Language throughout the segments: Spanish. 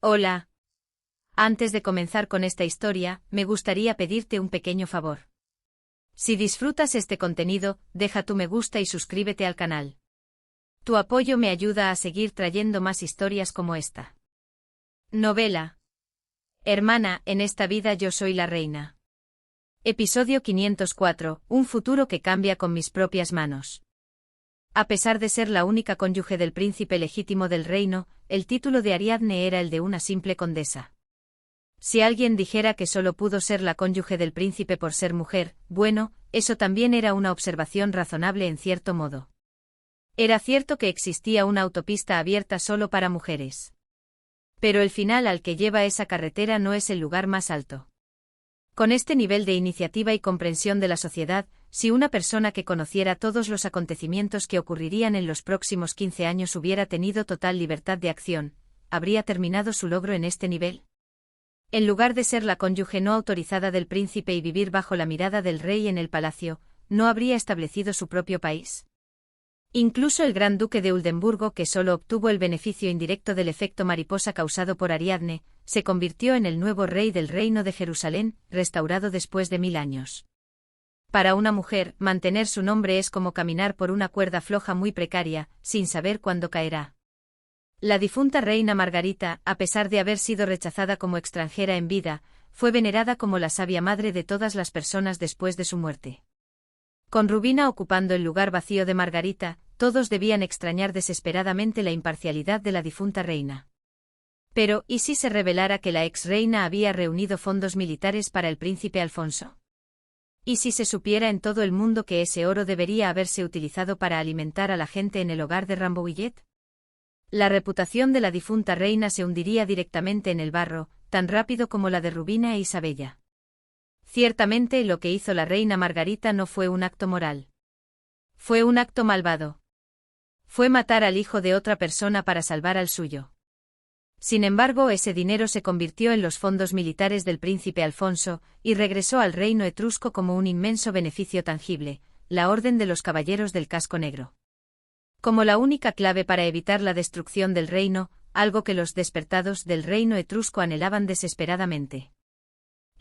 Hola. Antes de comenzar con esta historia, me gustaría pedirte un pequeño favor. Si disfrutas este contenido, deja tu me gusta y suscríbete al canal. Tu apoyo me ayuda a seguir trayendo más historias como esta. Novela. Hermana, en esta vida yo soy la reina. Episodio 504, un futuro que cambia con mis propias manos. A pesar de ser la única cónyuge del príncipe legítimo del reino, el título de Ariadne era el de una simple condesa. Si alguien dijera que solo pudo ser la cónyuge del príncipe por ser mujer, bueno, eso también era una observación razonable en cierto modo. Era cierto que existía una autopista abierta solo para mujeres. Pero el final al que lleva esa carretera no es el lugar más alto. Con este nivel de iniciativa y comprensión de la sociedad, si una persona que conociera todos los acontecimientos que ocurrirían en los próximos 15 años hubiera tenido total libertad de acción, ¿habría terminado su logro en este nivel? En lugar de ser la cónyuge no autorizada del príncipe y vivir bajo la mirada del rey en el palacio, ¿no habría establecido su propio país? Incluso el gran duque de Oldenburgo, que solo obtuvo el beneficio indirecto del efecto mariposa causado por Ariadne, se convirtió en el nuevo rey del reino de Jerusalén, restaurado después de 1000 años. Para una mujer, mantener su nombre es como caminar por una cuerda floja muy precaria, sin saber cuándo caerá. La difunta reina Margarita, a pesar de haber sido rechazada como extranjera en vida, fue venerada como la sabia madre de todas las personas después de su muerte. Con Rubina ocupando el lugar vacío de Margarita, todos debían extrañar desesperadamente la imparcialidad de la difunta reina. Pero, ¿y si se revelara que la ex reina había reunido fondos militares para el príncipe Alfonso? ¿Y si se supiera en todo el mundo que ese oro debería haberse utilizado para alimentar a la gente en el hogar de Rambouillet? La reputación de la difunta reina se hundiría directamente en el barro, tan rápido como la de Rubina e Isabella. Ciertamente lo que hizo la reina Margarita no fue un acto moral. Fue un acto malvado. Fue matar al hijo de otra persona para salvar al suyo. Sin embargo, ese dinero se convirtió en los fondos militares del príncipe Alfonso, y regresó al reino etrusco como un inmenso beneficio tangible, la Orden de los Caballeros del Casco Negro. Como la única clave para evitar la destrucción del reino, algo que los despertados del reino etrusco anhelaban desesperadamente.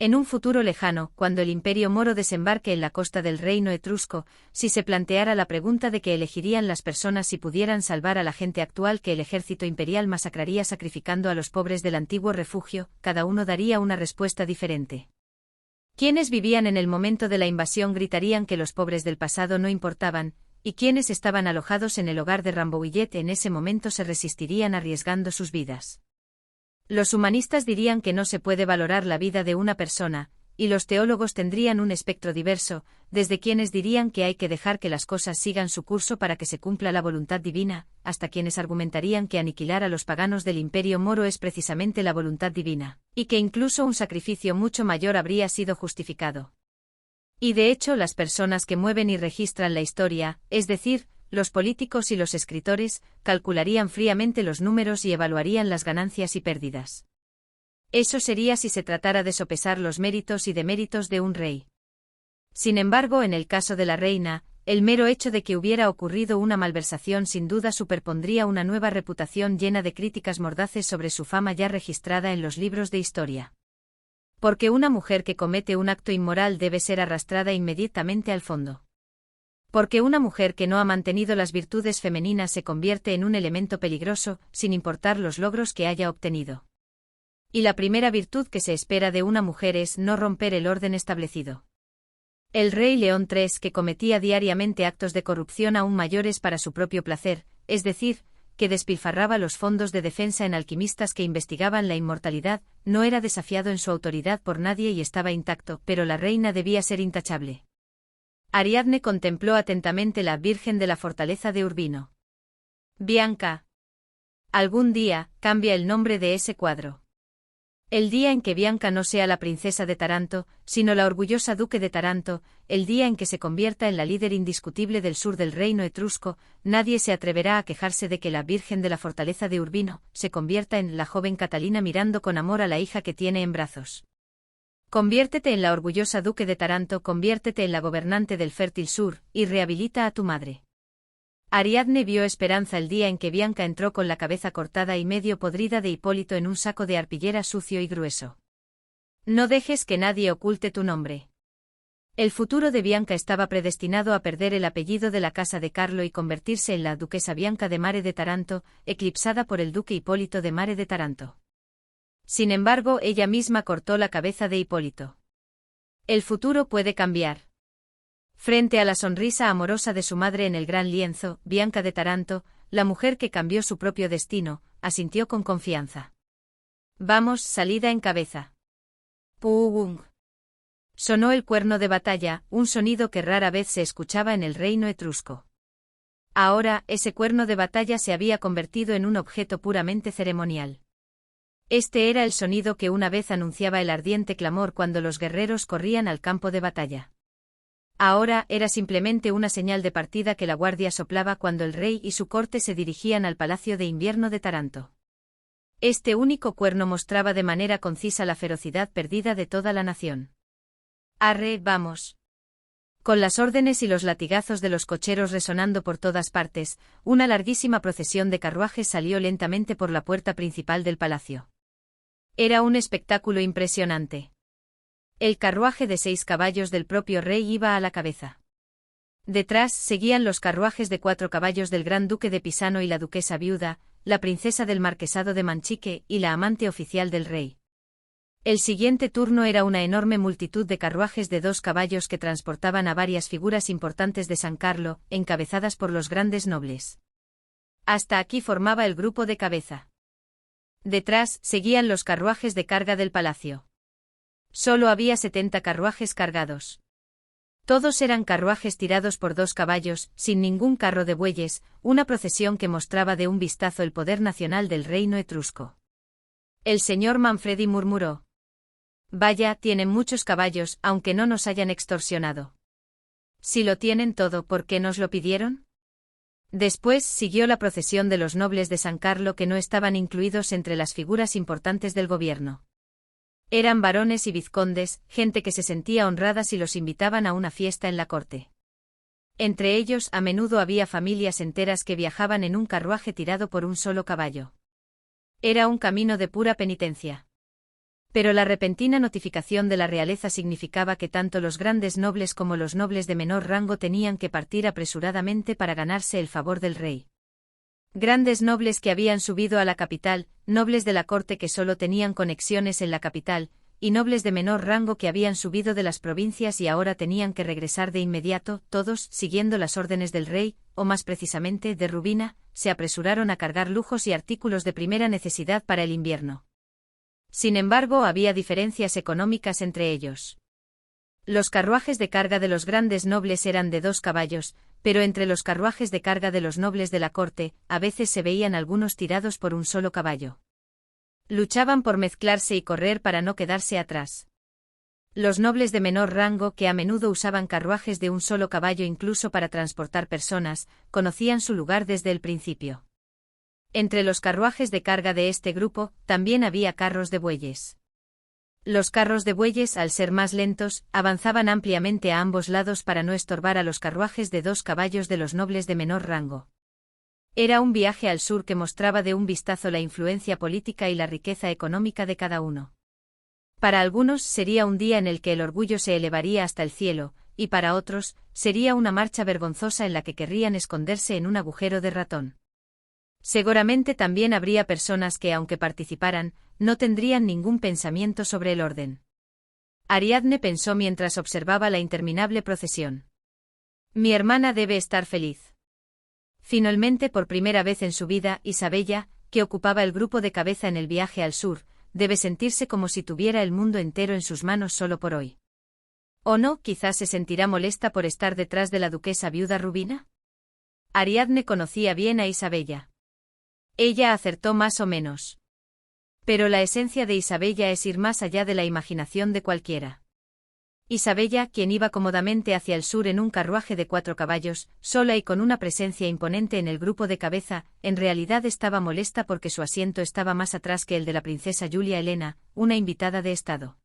En un futuro lejano, cuando el imperio moro desembarque en la costa del reino etrusco, si se planteara la pregunta de qué elegirían las personas si pudieran salvar a la gente actual que el ejército imperial masacraría sacrificando a los pobres del antiguo refugio, cada uno daría una respuesta diferente. Quienes vivían en el momento de la invasión gritarían que los pobres del pasado no importaban, y quienes estaban alojados en el hogar de Rambouillet en ese momento se resistirían arriesgando sus vidas. Los humanistas dirían que no se puede valorar la vida de una persona, y los teólogos tendrían un espectro diverso, desde quienes dirían que hay que dejar que las cosas sigan su curso para que se cumpla la voluntad divina, hasta quienes argumentarían que aniquilar a los paganos del imperio moro es precisamente la voluntad divina, y que incluso un sacrificio mucho mayor habría sido justificado. Y de hecho las personas que mueven y registran la historia, es decir, los políticos y los escritores, calcularían fríamente los números y evaluarían las ganancias y pérdidas. Eso sería si se tratara de sopesar los méritos y deméritos de un rey. Sin embargo, en el caso de la reina, el mero hecho de que hubiera ocurrido una malversación sin duda superpondría una nueva reputación llena de críticas mordaces sobre su fama ya registrada en los libros de historia. Porque una mujer que comete un acto inmoral debe ser arrastrada inmediatamente al fondo. Porque una mujer que no ha mantenido las virtudes femeninas se convierte en un elemento peligroso, sin importar los logros que haya obtenido. Y la primera virtud que se espera de una mujer es no romper el orden establecido. El rey León III, que cometía diariamente actos de corrupción aún mayores para su propio placer, es decir, que despilfarraba los fondos de defensa en alquimistas que investigaban la inmortalidad, no era desafiado en su autoridad por nadie y estaba intacto, pero la reina debía ser intachable. Ariadne contempló atentamente la Virgen de la fortaleza de Urbino. Bianca. Algún día, cambia el nombre de ese cuadro. El día en que Bianca no sea la princesa de Taranto, sino la orgullosa duque de Taranto, el día en que se convierta en la líder indiscutible del sur del reino etrusco, nadie se atreverá a quejarse de que la Virgen de la fortaleza de Urbino se convierta en la joven Catalina mirando con amor a la hija que tiene en brazos. Conviértete en la orgullosa duque de Taranto, conviértete en la gobernante del fértil sur, y rehabilita a tu madre. Ariadne vio esperanza el día en que Bianca entró con la cabeza cortada y medio podrida de Hipólito en un saco de arpillera sucio y grueso. No dejes que nadie oculte tu nombre. El futuro de Bianca estaba predestinado a perder el apellido de la casa de Carlo y convertirse en la duquesa Bianca de Mare de Taranto, eclipsada por el duque Hipólito de Mare de Taranto. Sin embargo, ella misma cortó la cabeza de Hipólito. El futuro puede cambiar. Frente a la sonrisa amorosa de su madre en el gran lienzo, Bianca de Taranto, la mujer que cambió su propio destino, asintió con confianza. Vamos, salida en cabeza. ¡Pum! Sonó el cuerno de batalla, un sonido que rara vez se escuchaba en el reino etrusco. Ahora, ese cuerno de batalla se había convertido en un objeto puramente ceremonial. Este era el sonido que una vez anunciaba el ardiente clamor cuando los guerreros corrían al campo de batalla. Ahora era simplemente una señal de partida que la guardia soplaba cuando el rey y su corte se dirigían al palacio de invierno de Taranto. Este único cuerno mostraba de manera concisa la ferocidad perdida de toda la nación. Arre, vamos. Con las órdenes y los latigazos de los cocheros resonando por todas partes, una larguísima procesión de carruajes salió lentamente por la puerta principal del palacio. Era un espectáculo impresionante. El carruaje de 6 caballos del propio rey iba a la cabeza. Detrás seguían los carruajes de 4 caballos del gran duque de Pisano y la duquesa viuda, la princesa del marquesado de Manchique y la amante oficial del rey. El siguiente turno era una enorme multitud de carruajes de 2 caballos que transportaban a varias figuras importantes de San Carlo, encabezadas por los grandes nobles. Hasta aquí formaba el grupo de cabeza. Detrás seguían los carruajes de carga del palacio. Solo había 70 carruajes cargados. Todos eran carruajes tirados por 2 caballos, sin ningún carro de bueyes, una procesión que mostraba de un vistazo el poder nacional del reino etrusco. El señor Manfredi murmuró. Vaya, tienen muchos caballos, aunque no nos hayan extorsionado. Si lo tienen todo, ¿por qué nos lo pidieron? Después siguió la procesión de los nobles de San Carlo que no estaban incluidos entre las figuras importantes del gobierno. Eran barones y vizcondes, gente que se sentía honrada si los invitaban a una fiesta en la corte. Entre ellos a menudo había familias enteras que viajaban en un carruaje tirado por un solo caballo. Era un camino de pura penitencia. Pero la repentina notificación de la realeza significaba que tanto los grandes nobles como los nobles de menor rango tenían que partir apresuradamente para ganarse el favor del rey. Grandes nobles que habían subido a la capital, nobles de la corte que solo tenían conexiones en la capital, y nobles de menor rango que habían subido de las provincias y ahora tenían que regresar de inmediato, todos, siguiendo las órdenes del rey, o más precisamente de Rubina, se apresuraron a cargar lujos y artículos de primera necesidad para el invierno. Sin embargo, había diferencias económicas entre ellos. Los carruajes de carga de los grandes nobles eran de 2 caballos, pero entre los carruajes de carga de los nobles de la corte, a veces se veían algunos tirados por un solo caballo. Luchaban por mezclarse y correr para no quedarse atrás. Los nobles de menor rango, que a menudo usaban carruajes de un solo caballo incluso para transportar personas, conocían su lugar desde el principio. Entre los carruajes de carga de este grupo, también había carros de bueyes. Los carros de bueyes, al ser más lentos, avanzaban ampliamente a ambos lados para no estorbar a los carruajes de 2 caballos de los nobles de menor rango. Era un viaje al sur que mostraba de un vistazo la influencia política y la riqueza económica de cada uno. Para algunos sería un día en el que el orgullo se elevaría hasta el cielo, y para otros, sería una marcha vergonzosa en la que querrían esconderse en un agujero de ratón. Seguramente también habría personas que, aunque participaran, no tendrían ningún pensamiento sobre el orden. Ariadne pensó mientras observaba la interminable procesión. Mi hermana debe estar feliz. Finalmente, por primera vez en su vida, Isabella, que ocupaba el grupo de cabeza en el viaje al sur, debe sentirse como si tuviera el mundo entero en sus manos solo por hoy. ¿O no, quizás se sentirá molesta por estar detrás de la duquesa viuda Rubina? Ariadne conocía bien a Isabella. Ella acertó más o menos. Pero la esencia de Isabella es ir más allá de la imaginación de cualquiera. Isabella, quien iba cómodamente hacia el sur en un carruaje de 4 caballos, sola y con una presencia imponente en el grupo de cabeza, en realidad estaba molesta porque su asiento estaba más atrás que el de la princesa Julia Helena, una invitada de estado.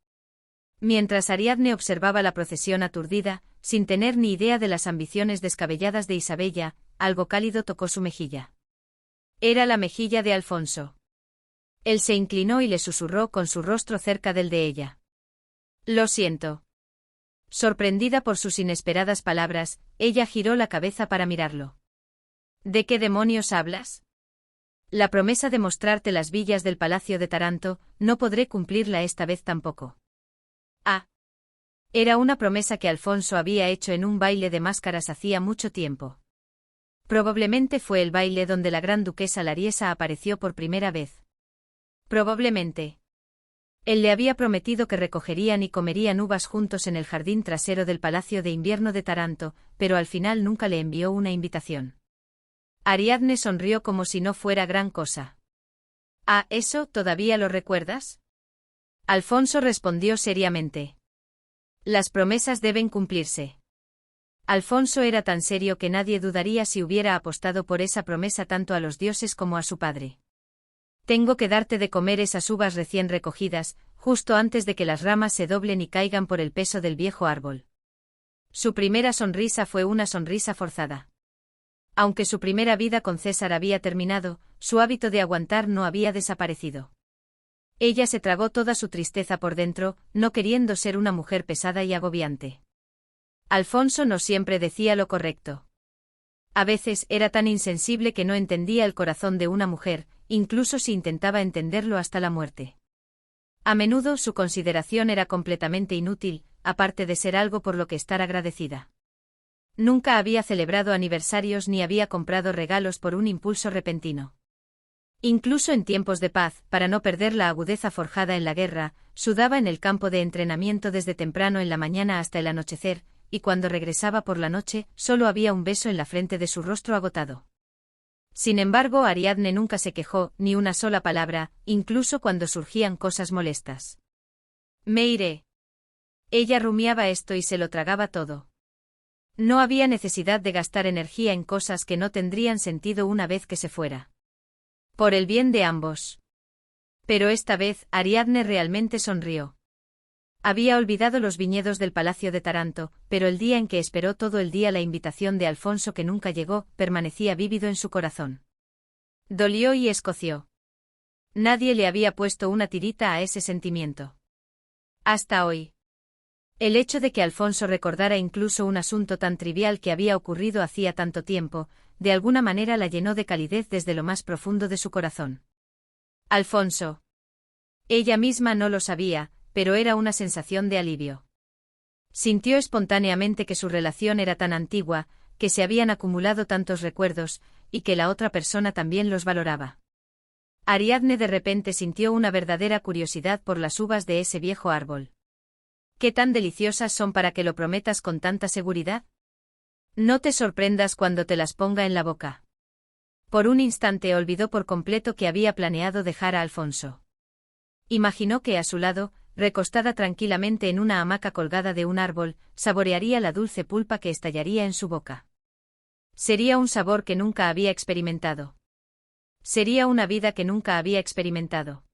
Mientras Ariadne observaba la procesión aturdida, sin tener ni idea de las ambiciones descabelladas de Isabella, algo cálido tocó su mejilla. Era la mejilla de Alfonso. Él se inclinó y le susurró con su rostro cerca del de ella. Lo siento. Sorprendida por sus inesperadas palabras, ella giró la cabeza para mirarlo. ¿De qué demonios hablas? La promesa de mostrarte las villas del palacio de Taranto, no podré cumplirla esta vez tampoco. Ah. Era una promesa que Alfonso había hecho en un baile de máscaras hacía mucho tiempo. Probablemente fue el baile donde la gran duquesa Lariesa apareció por primera vez. Probablemente. Él le había prometido que recogerían y comerían uvas juntos en el jardín trasero del Palacio de Invierno de Taranto, pero al final nunca le envió una invitación. Ariadne sonrió como si no fuera gran cosa. «Ah, ¿eso todavía lo recuerdas?». Alfonso respondió seriamente. «Las promesas deben cumplirse». Alfonso era tan serio que nadie dudaría si hubiera apostado por esa promesa tanto a los dioses como a su padre. «Tengo que darte de comer esas uvas recién recogidas, justo antes de que las ramas se doblen y caigan por el peso del viejo árbol». Su primera sonrisa fue una sonrisa forzada. Aunque su primera vida con César había terminado, su hábito de aguantar no había desaparecido. Ella se tragó toda su tristeza por dentro, no queriendo ser una mujer pesada y agobiante. Alfonso no siempre decía lo correcto. A veces era tan insensible que no entendía el corazón de una mujer, incluso si intentaba entenderlo hasta la muerte. A menudo su consideración era completamente inútil, aparte de ser algo por lo que estar agradecida. Nunca había celebrado aniversarios ni había comprado regalos por un impulso repentino. Incluso en tiempos de paz, para no perder la agudeza forjada en la guerra, sudaba en el campo de entrenamiento desde temprano en la mañana hasta el anochecer, y cuando regresaba por la noche, solo había un beso en la frente de su rostro agotado. Sin embargo, Ariadne nunca se quejó, ni una sola palabra, incluso cuando surgían cosas molestas. «Me iré». Ella rumiaba esto y se lo tragaba todo. No había necesidad de gastar energía en cosas que no tendrían sentido una vez que se fuera. Por el bien de ambos. Pero esta vez, Ariadne realmente sonrió. Había olvidado los viñedos del Palacio de Taranto, pero el día en que esperó todo el día la invitación de Alfonso que nunca llegó, permanecía vívido en su corazón. Dolió y escoció. Nadie le había puesto una tirita a ese sentimiento. Hasta hoy. El hecho de que Alfonso recordara incluso un asunto tan trivial que había ocurrido hacía tanto tiempo, de alguna manera la llenó de calidez desde lo más profundo de su corazón. Alfonso. Ella misma no lo sabía, pero era una sensación de alivio. Sintió espontáneamente que su relación era tan antigua, que se habían acumulado tantos recuerdos, y que la otra persona también los valoraba. Ariadne de repente sintió una verdadera curiosidad por las uvas de ese viejo árbol. ¿Qué tan deliciosas son para que lo prometas con tanta seguridad? No te sorprendas cuando te las ponga en la boca. Por un instante olvidó por completo que había planeado dejar a Alfonso. Imaginó que a su lado, recostada tranquilamente en una hamaca colgada de un árbol, saborearía la dulce pulpa que estallaría en su boca. Sería un sabor que nunca había experimentado. Sería una vida que nunca había experimentado.